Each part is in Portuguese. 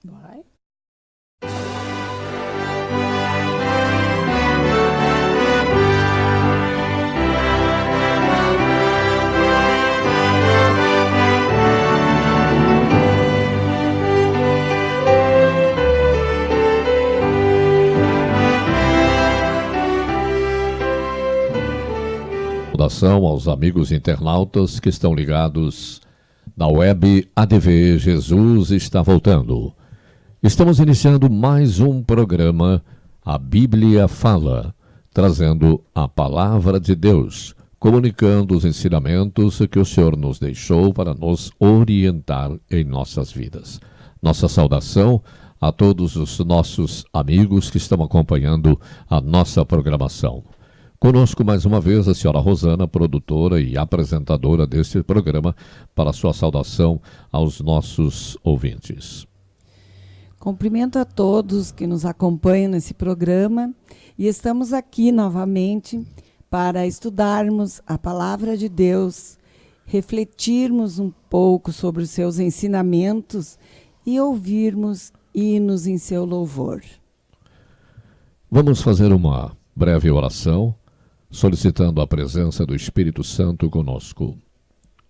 Vai. Saudação aos amigos internautas que estão ligados na web ADV Jesus está voltando. Estamos iniciando mais um programa, A Bíblia Fala, trazendo a Palavra de Deus, comunicando os ensinamentos que o Senhor nos deixou para nos orientar em nossas vidas. Nossa saudação a todos os nossos amigos que estão acompanhando a nossa programação. Conosco mais uma vez a senhora Rosana, produtora e apresentadora deste programa, para a sua saudação aos nossos ouvintes. Cumprimento a todos que nos acompanham nesse programa e estamos aqui novamente para estudarmos a Palavra de Deus, refletirmos um pouco sobre os seus ensinamentos e ouvirmos hinos em seu louvor. Vamos fazer uma breve oração, solicitando a presença do Espírito Santo conosco.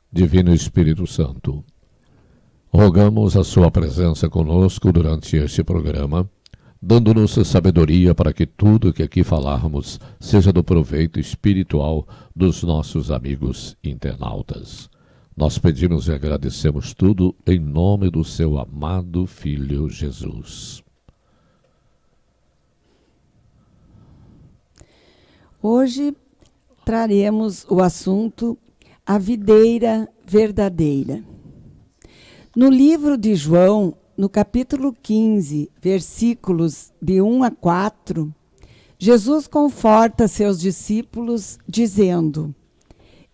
Divino Espírito Santo, rogamos a sua presença conosco durante este programa, dando-nos sabedoria para que tudo que aqui falarmos seja do proveito espiritual dos nossos amigos internautas. Nós pedimos e agradecemos tudo em nome do seu amado Filho Jesus. Hoje traremos o assunto A Videira Verdadeira. No livro de João, no capítulo 15, versículos de 1 a 4, Jesus conforta seus discípulos dizendo: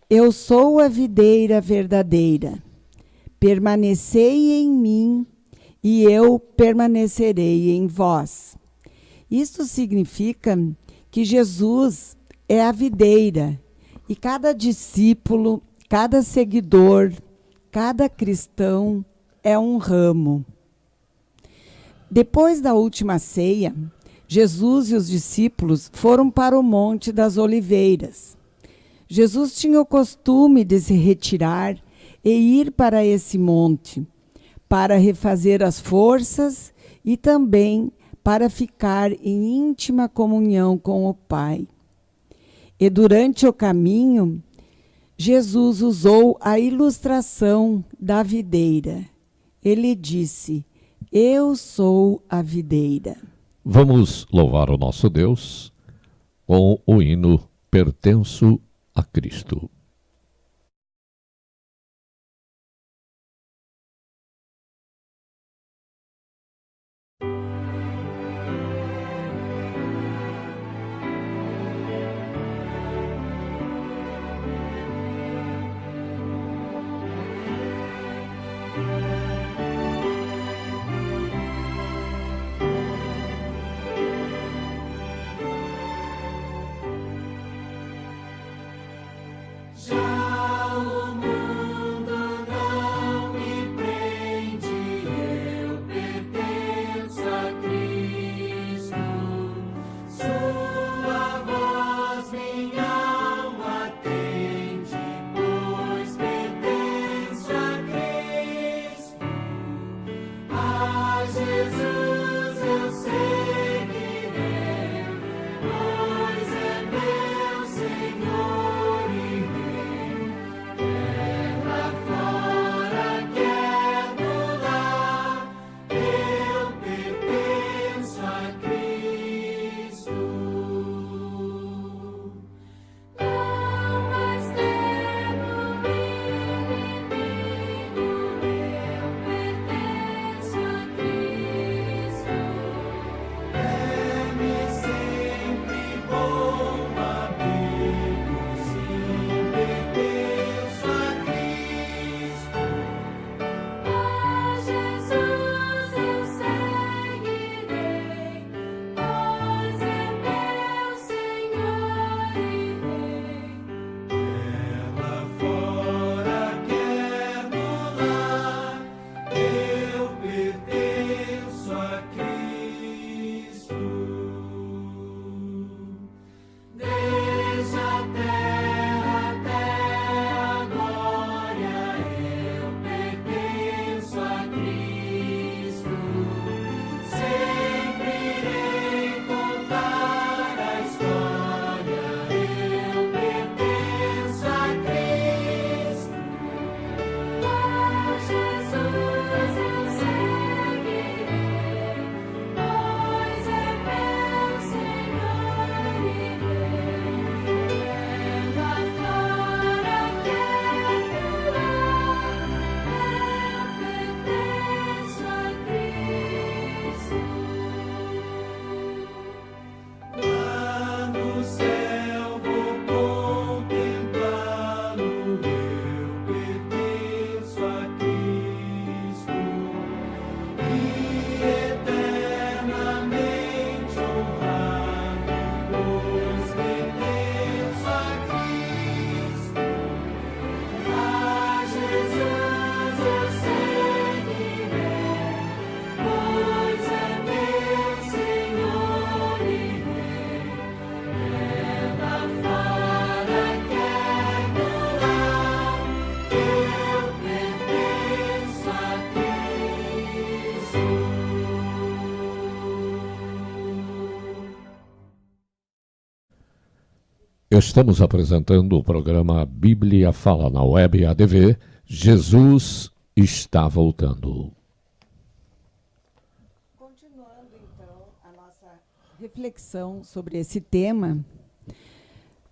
Eu sou a videira verdadeira. Permanecei em mim e eu permanecerei em vós. Isto significa que Jesus é a videira e cada discípulo, cada seguidor, cada cristão é um ramo. Depois da última ceia, Jesus e os discípulos foram para o Monte das Oliveiras. Jesus tinha o costume de se retirar e ir para esse monte, para refazer as forças e também para ficar em íntima comunhão com o Pai. E durante o caminho, Jesus usou a ilustração da videira. Ele disse: Eu sou a videira. Vamos louvar o nosso Deus com o hino Pertenço a Cristo. Estamos apresentando o programa Bíblia Fala na Web ADV. Jesus está voltando. Continuando, então, a nossa reflexão sobre esse tema,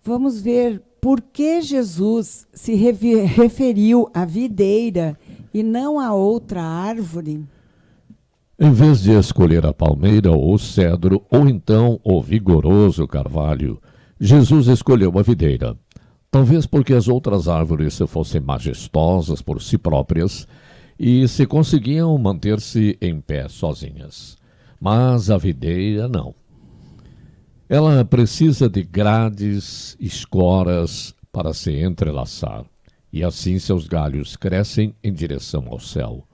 vamos ver por que Jesus se referiu à videira e não a outra árvore. Em vez de escolher a palmeira ou o cedro, ou então o vigoroso carvalho, Jesus escolheu a videira. Talvez porque as outras árvores fossem majestosas por si próprias e se conseguiam manter-se em pé sozinhas. Mas a videira não. Ela precisa de grades, escoras para se entrelaçar, e assim seus galhos crescem em direção ao céu.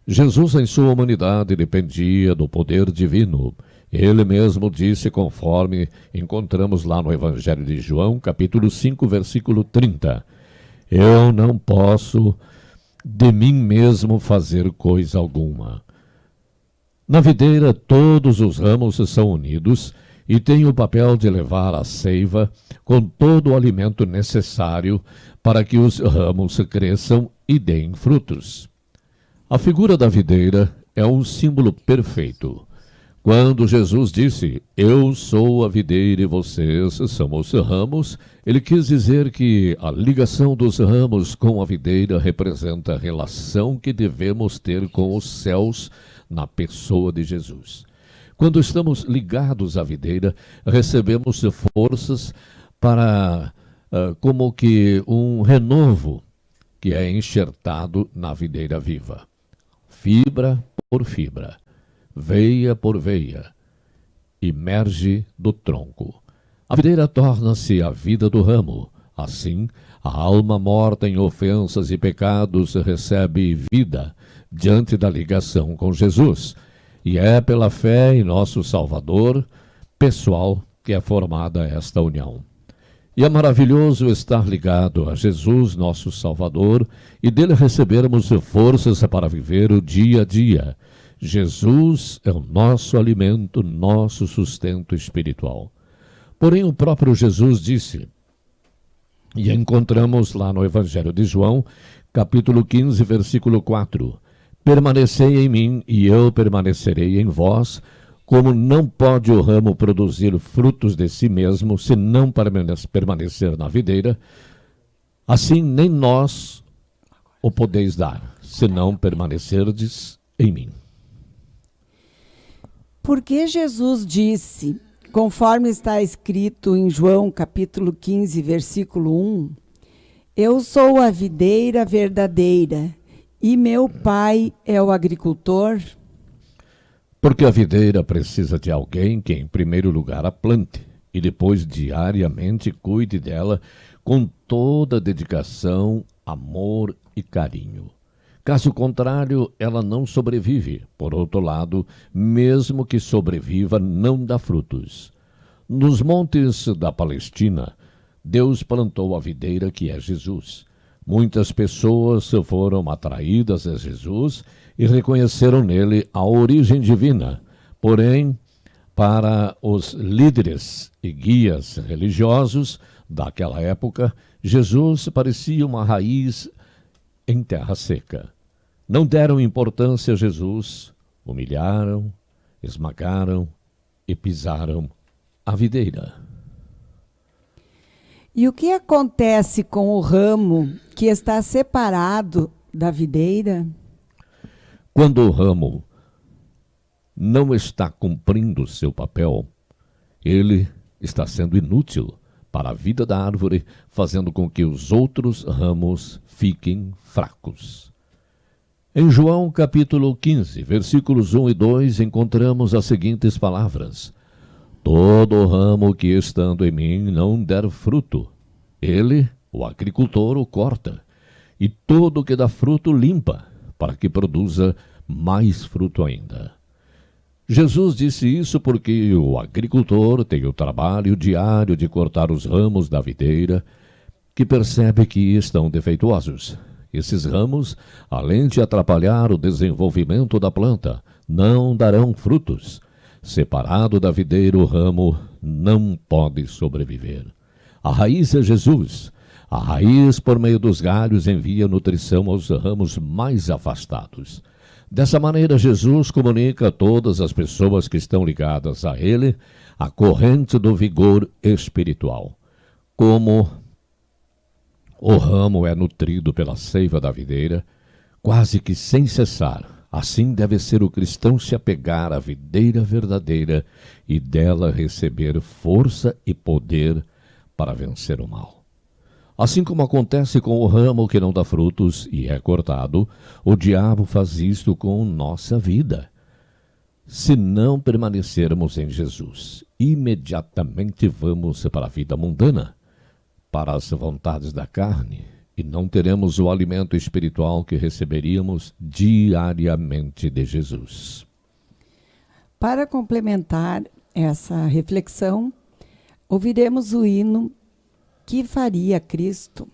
Jesus, em sua humanidade, dependia do poder divino. Ele mesmo disse, conforme encontramos lá no Evangelho de João, capítulo 5, versículo 30, Eu não posso de mim mesmo fazer coisa alguma. Na videira, todos os ramos são unidos e têm o papel de levar a seiva com todo o alimento necessário para que os ramos cresçam e deem frutos. A figura da videira é um símbolo perfeito. Quando Jesus disse, eu sou a videira e vocês são os ramos, ele quis dizer que a ligação dos ramos com a videira representa a relação que devemos ter com os céus na pessoa de Jesus. Quando estamos ligados à videira, recebemos forças para, como que um renovo que é enxertado na videira viva. Fibra por fibra, veia por veia, emerge do tronco. A videira torna-se a vida do ramo. Assim, a alma morta em ofensas e pecados recebe vida diante da ligação com Jesus. E é pela fé em nosso Salvador pessoal que é formada esta união. E é maravilhoso estar ligado a Jesus, nosso Salvador, e dele recebermos forças para viver o dia a dia. Jesus é o nosso alimento, nosso sustento espiritual. Porém, o próprio Jesus disse, e encontramos lá no Evangelho de João, capítulo 15, versículo 4, Permanecei em mim e eu permanecerei em vós, como não pode o ramo produzir frutos de si mesmo, se não permanecer na videira, assim nem nós o podeis dar, se não permanecerdes em mim. Porque Jesus disse, conforme está escrito em João capítulo 15, versículo 1, Eu sou a videira verdadeira, e meu pai é o agricultor? Porque a videira precisa de alguém que, em primeiro lugar, a plante e depois diariamente cuide dela com toda dedicação, amor e carinho. Caso contrário, ela não sobrevive. Por outro lado, mesmo que sobreviva, não dá frutos. Nos montes da Palestina, Deus plantou a videira que é Jesus. Muitas pessoas foram atraídas a Jesus e reconheceram nele a origem divina. Porém, para os líderes e guias religiosos daquela época, Jesus parecia uma raiz em terra seca. Não deram importância a Jesus, humilharam, esmagaram e pisaram a videira. E o que acontece com o ramo que está separado da videira? Quando o ramo não está cumprindo seu papel, ele está sendo inútil para a vida da árvore, fazendo com que os outros ramos fiquem fracos. Em João capítulo 15, versículos 1 e 2, encontramos as seguintes palavras. Todo ramo que estando em mim não der fruto, ele, o agricultor, o corta, e todo que dá fruto limpa, para que produza mais fruto ainda. Jesus disse isso porque o agricultor tem o trabalho diário de cortar os ramos da videira, que percebe que estão defeituosos. Esses ramos, além de atrapalhar o desenvolvimento da planta, não darão frutos. Separado da videira, o ramo não pode sobreviver. A raiz é Jesus. A raiz, por meio dos galhos, envia nutrição aos ramos mais afastados. Dessa maneira, Jesus comunica a todas as pessoas que estão ligadas a Ele a corrente do vigor espiritual. Como o ramo é nutrido pela seiva da videira, quase que sem cessar, assim deve ser o cristão se apegar à videira verdadeira e dela receber força e poder para vencer o mal. Assim como acontece com o ramo que não dá frutos e é cortado, o diabo faz isto com nossa vida. Se não permanecermos em Jesus, imediatamente vamos para a vida mundana, para as vontades da carne, e não teremos o alimento espiritual que receberíamos diariamente de Jesus. Para complementar essa reflexão, ouviremos o hino Que Faria Cristo?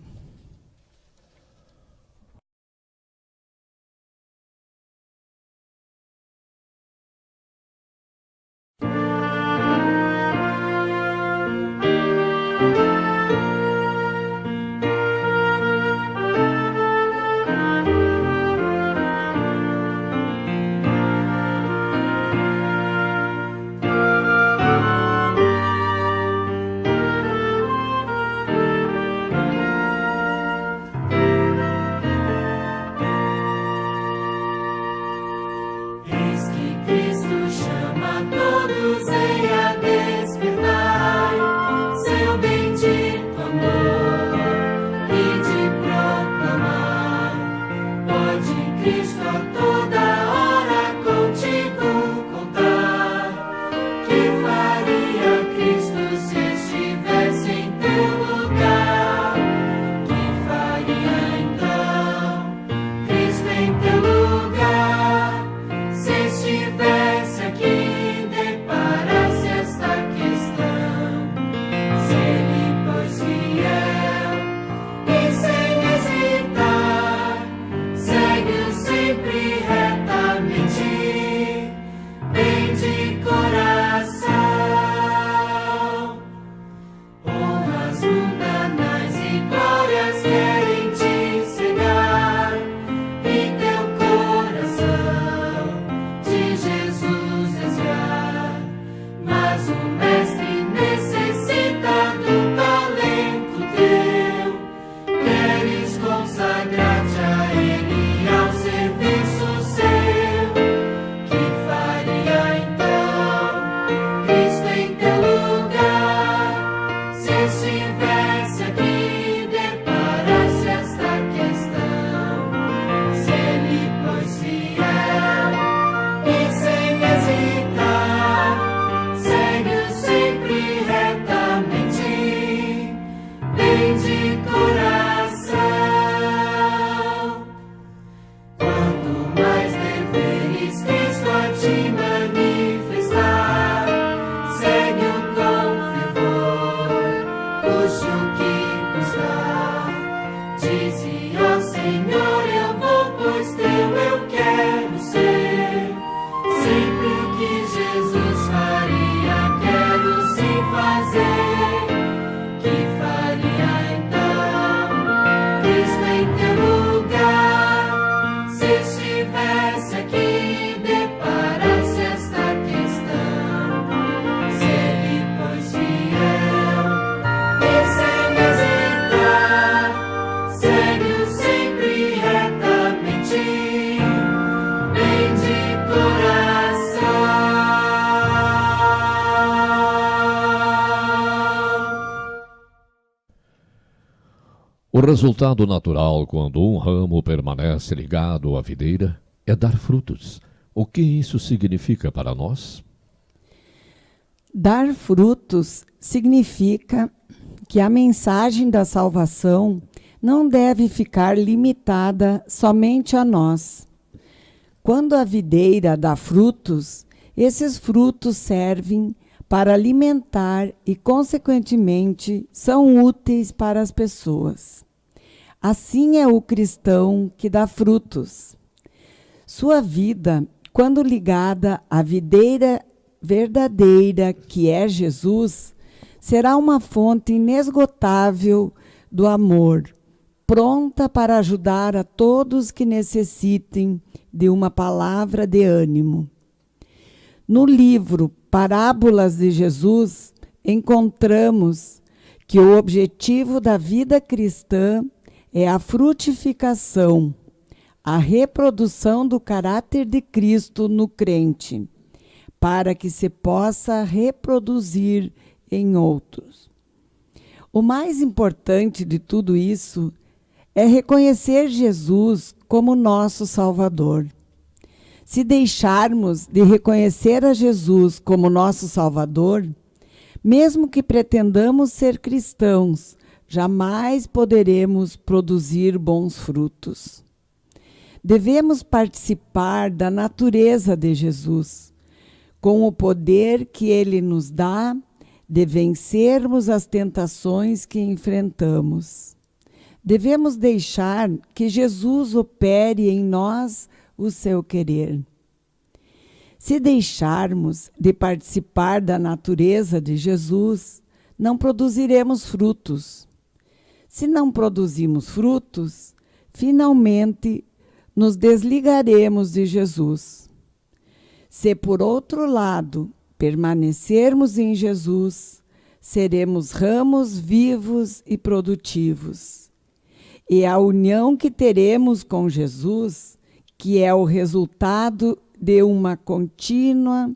O resultado natural quando um ramo permanece ligado à videira é dar frutos. O que isso significa para nós? Dar frutos significa que a mensagem da salvação não deve ficar limitada somente a nós. Quando a videira dá frutos, esses frutos servem para alimentar e, consequentemente, são úteis para as pessoas. Assim é o cristão que dá frutos. Sua vida, quando ligada à videira verdadeira, que é Jesus, será uma fonte inesgotável do amor, pronta para ajudar a todos que necessitem de uma palavra de ânimo. No livro Parábolas de Jesus, encontramos que o objetivo da vida cristã é a frutificação, a reprodução do caráter de Cristo no crente, para que se possa reproduzir em outros. O mais importante de tudo isso é reconhecer Jesus como nosso Salvador. Se deixarmos de reconhecer a Jesus como nosso Salvador, mesmo que pretendamos ser cristãos, jamais poderemos produzir bons frutos. Devemos participar da natureza de Jesus, com o poder que Ele nos dá de vencermos as tentações que enfrentamos. Devemos deixar que Jesus opere em nós o seu querer. Se deixarmos de participar da natureza de Jesus, não produziremos frutos. Se não produzimos frutos, finalmente nos desligaremos de Jesus. Se, por outro lado, permanecermos em Jesus, seremos ramos vivos e produtivos. E a união que teremos com Jesus, que é o resultado de uma contínua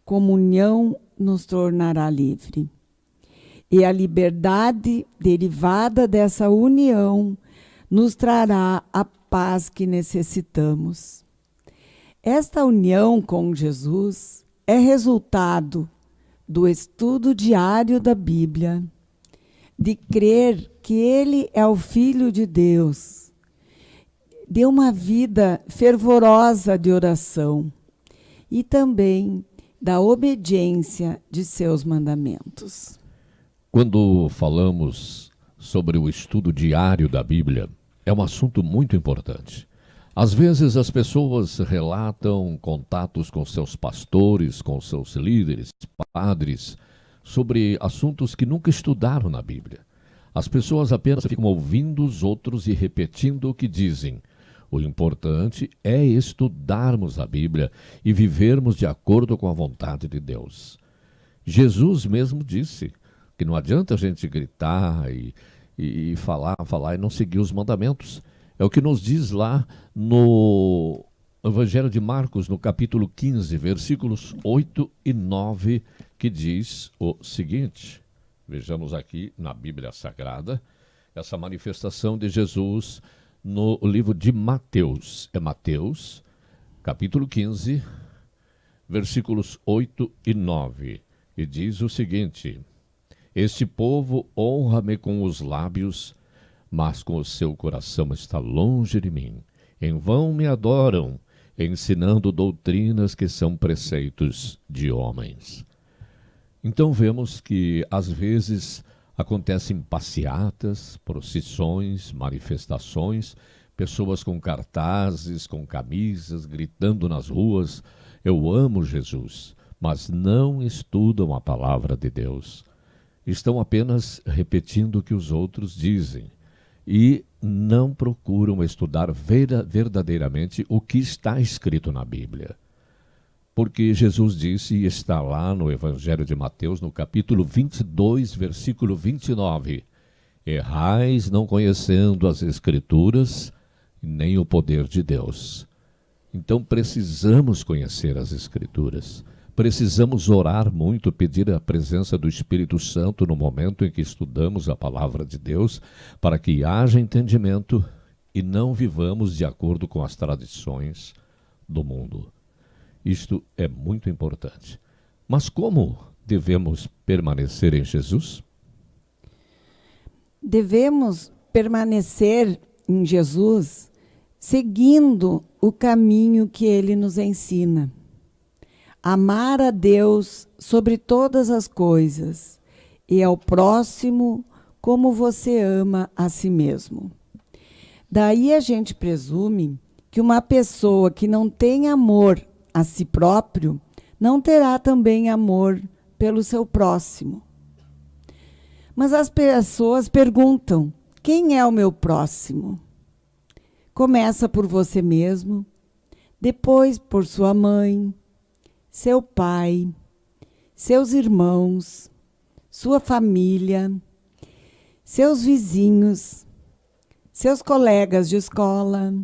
comunhão, nos tornará livre. E a liberdade derivada dessa união nos trará a paz que necessitamos. Esta união com Jesus é resultado do estudo diário da Bíblia, de crer que Ele é o Filho de Deus, de uma vida fervorosa de oração e também da obediência de seus mandamentos. Quando falamos sobre o estudo diário da Bíblia, é um assunto muito importante. Às vezes as pessoas relatam contatos com seus pastores, com seus líderes, padres, sobre assuntos que nunca estudaram na Bíblia. As pessoas apenas ficam ouvindo os outros e repetindo o que dizem. O importante é estudarmos a Bíblia e vivermos de acordo com a vontade de Deus. Jesus mesmo disse que não adianta a gente gritar e falar e não seguir os mandamentos. É o que nos diz lá no Evangelho de Marcos, no capítulo 15, versículos 8 e 9, que diz o seguinte. Vejamos aqui na Bíblia Sagrada, essa manifestação de Jesus no livro de Mateus. É Mateus, capítulo 15, versículos 8 e 9. E diz o seguinte: Este povo honra-me com os lábios, mas com o seu coração está longe de mim. Em vão me adoram, ensinando doutrinas que são preceitos de homens. Então vemos que, às vezes, acontecem passeatas, procissões, manifestações, pessoas com cartazes, com camisas, gritando nas ruas, eu amo Jesus, mas não estudam a palavra de Deus. Estão apenas repetindo o que os outros dizem e não procuram estudar verdadeiramente o que está escrito na Bíblia. Porque Jesus disse, e está lá no Evangelho de Mateus, no capítulo 22, versículo 29, errais não conhecendo as Escrituras, nem o poder de Deus. Então precisamos conhecer as Escrituras. Precisamos orar muito, pedir a presença do Espírito Santo no momento em que estudamos a palavra de Deus, para que haja entendimento e não vivamos de acordo com as tradições do mundo. Isto é muito importante. Mas como devemos permanecer em Jesus? Devemos permanecer em Jesus seguindo o caminho que Ele nos ensina. Amar a Deus sobre todas as coisas e ao próximo como você ama a si mesmo. Daí a gente presume que uma pessoa que não tem amor a si próprio não terá também amor pelo seu próximo. Mas as pessoas perguntam: quem é o meu próximo? Começa por você mesmo, depois por sua mãe, seu pai, seus irmãos, sua família, seus vizinhos, seus colegas de escola,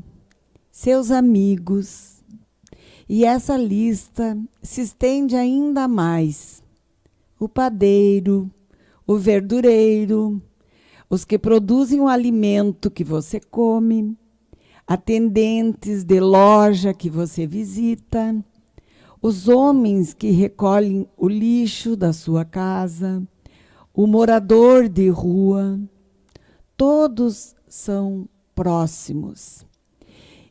seus amigos. E essa lista se estende ainda mais. O padeiro, o verdureiro, os que produzem o alimento que você come, atendentes de loja que você visita, os homens que recolhem o lixo da sua casa, o morador de rua, todos são próximos.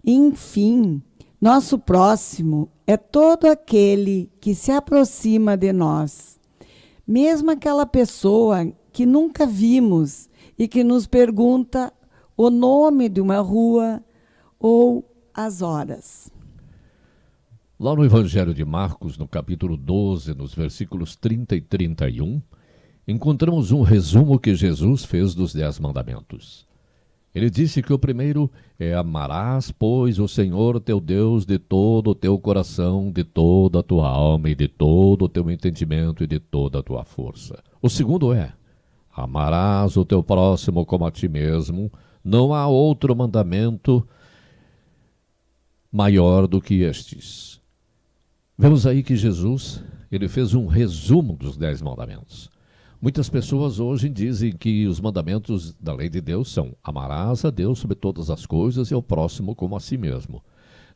Enfim, nosso próximo é todo aquele que se aproxima de nós, mesmo aquela pessoa que nunca vimos e que nos pergunta o nome de uma rua ou as horas. Lá no Evangelho de Marcos, no capítulo 12, nos versículos 30 e 31, encontramos um resumo que Jesus fez dos 10 mandamentos. Ele disse que o primeiro é: amarás, pois, o Senhor teu Deus de todo o teu coração, de toda a tua alma e de todo o teu entendimento e de toda a tua força. O segundo é: amarás o teu próximo como a ti mesmo. Não há outro mandamento maior do que estes. Vemos aí que Jesus, ele fez um resumo dos 10 mandamentos. Muitas pessoas hoje dizem que os mandamentos da lei de Deus são: amarás a Deus sobre todas as coisas e ao próximo como a si mesmo.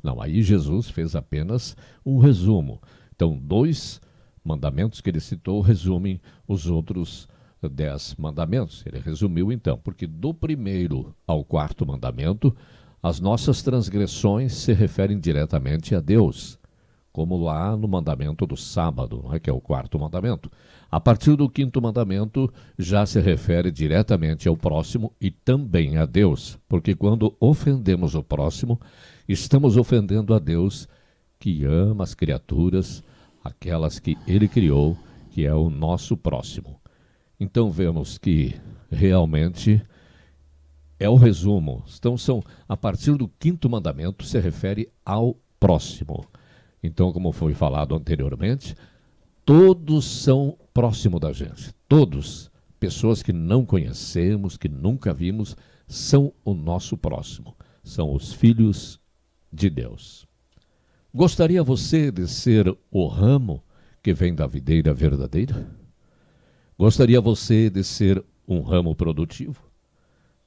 Não, aí Jesus fez apenas um resumo. Então, 2 mandamentos que ele citou resumem os outros 10 mandamentos. Ele resumiu então, porque do primeiro ao 4º mandamento, as nossas transgressões se referem diretamente a Deus, como lá no mandamento do sábado, que é o 4º mandamento. A partir do 5º mandamento, já se refere diretamente ao próximo e também a Deus, porque quando ofendemos o próximo, estamos ofendendo a Deus, que ama as criaturas, aquelas que ele criou, que é o nosso próximo. Então vemos que realmente é o resumo. Então a partir do 5º mandamento se refere ao próximo. Então, como foi falado anteriormente, todos são próximos da gente. Todos, pessoas que não conhecemos, que nunca vimos, são o nosso próximo. São os filhos de Deus. Gostaria você de ser o ramo que vem da videira verdadeira? Gostaria você de ser um ramo produtivo?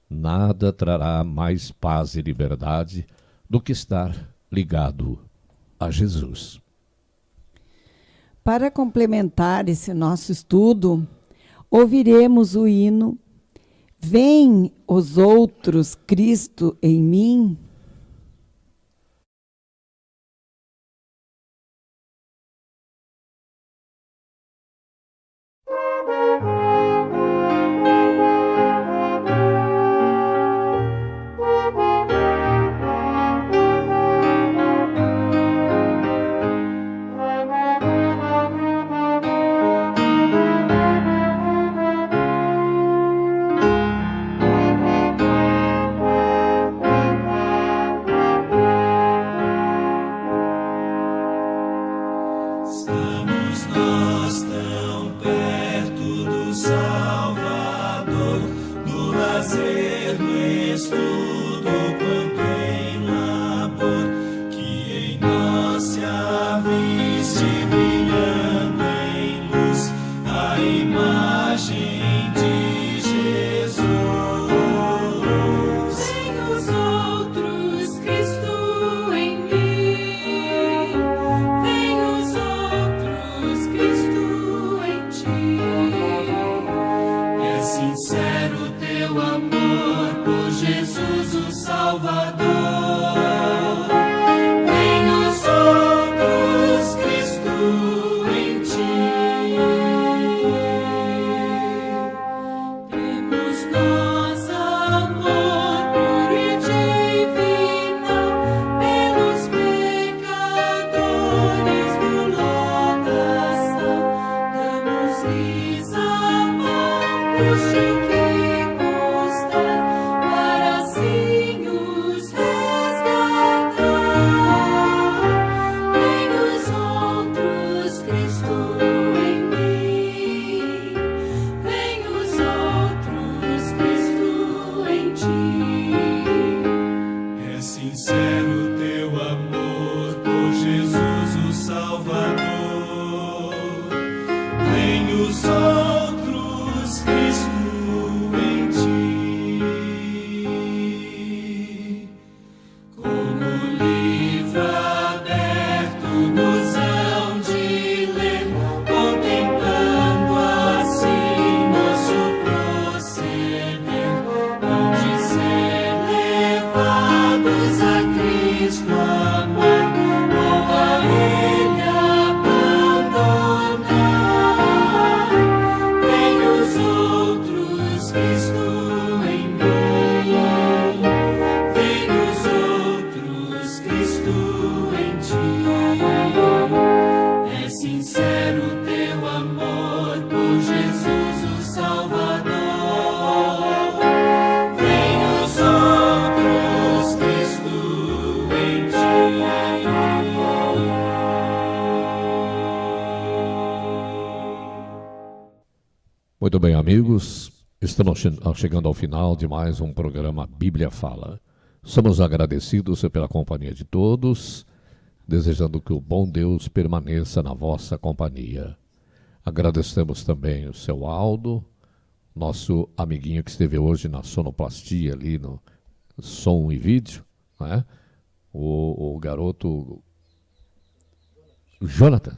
Nada trará mais paz e liberdade do que estar ligado a Jesus. Para complementar esse nosso estudo, ouviremos o hino Vem os outros, Cristo em mim. Sincero teu amor. os outros, Cristo em ti. Como livro aberto nos hão de ler, contemplando assim nosso proceder, hão de ser levados a Cristo amor, ou a Ele abandonar. Vem os outros, Cristo em mim. Vem os outros, Cristo em ti. É sincero teu amor por Jesus o Salvador. Vem os outros, Cristo em ti. Muito bem, amigos, estamos chegando ao final de mais um programa Bíblia Fala. Somos agradecidos pela companhia de todos, desejando que o bom Deus permaneça na vossa companhia. Agradecemos também o seu Aldo, nosso amiguinho que esteve hoje na sonoplastia ali no som e vídeo, né? O garoto Jonathan.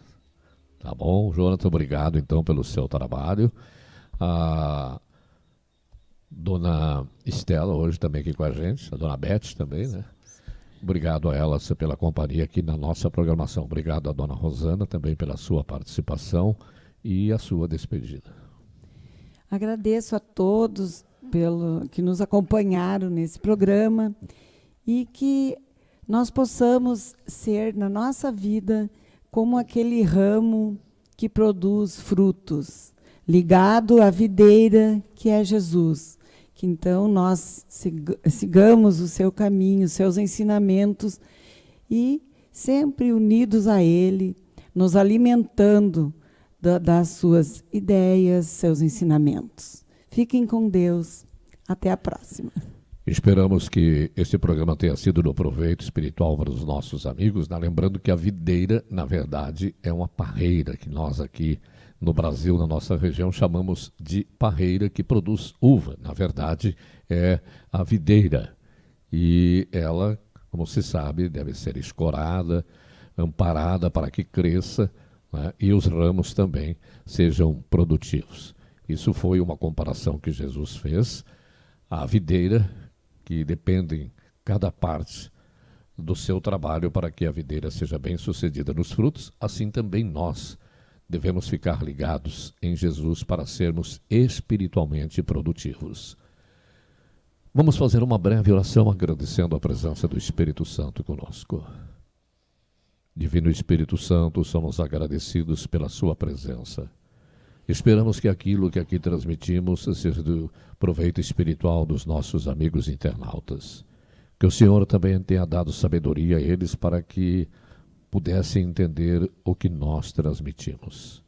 Tá bom, Jonathan, obrigado então pelo seu trabalho. A dona Estela hoje também aqui com a gente, a dona Beth também, né? Obrigado a elas pela companhia aqui na nossa programação. Obrigado à dona Rosana também pela sua participação e a sua despedida. Agradeço a todos que nos acompanharam nesse programa e que nós possamos ser, na nossa vida, como aquele ramo que produz frutos, ligado à videira que é Jesus. Que então nós sigamos o seu caminho, os seus ensinamentos e sempre unidos a Ele, nos alimentando das suas ideias, seus ensinamentos. Fiquem com Deus. Até a próxima. Esperamos que este programa tenha sido do proveito espiritual para os nossos amigos, né? Lembrando que a videira, na verdade, é uma parreira que nós aqui no Brasil, na nossa região, chamamos de parreira, que produz uva. Na verdade, é a videira. E ela, como se sabe, deve ser escorada, amparada para que cresça, né? E os ramos também sejam produtivos. Isso foi uma comparação que Jesus fez. A videira, que dependem cada parte do seu trabalho para que a videira seja bem sucedida nos frutos, assim também nós devemos ficar ligados em Jesus para sermos espiritualmente produtivos. Vamos fazer uma breve oração agradecendo a presença do Espírito Santo conosco. Divino Espírito Santo, somos agradecidos pela sua presença. Esperamos que aquilo que aqui transmitimos seja do proveito espiritual dos nossos amigos internautas. Que o Senhor também tenha dado sabedoria a eles para que pudessem entender o que nós transmitimos.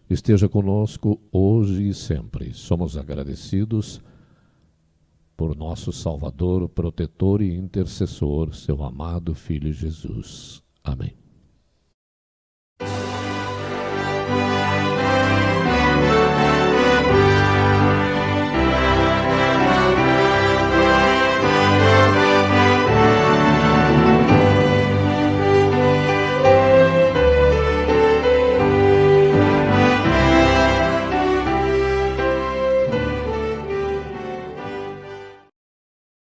Esteja conosco hoje e sempre. Somos agradecidos por nosso Salvador, protetor e intercessor, seu amado Filho Jesus. Amém.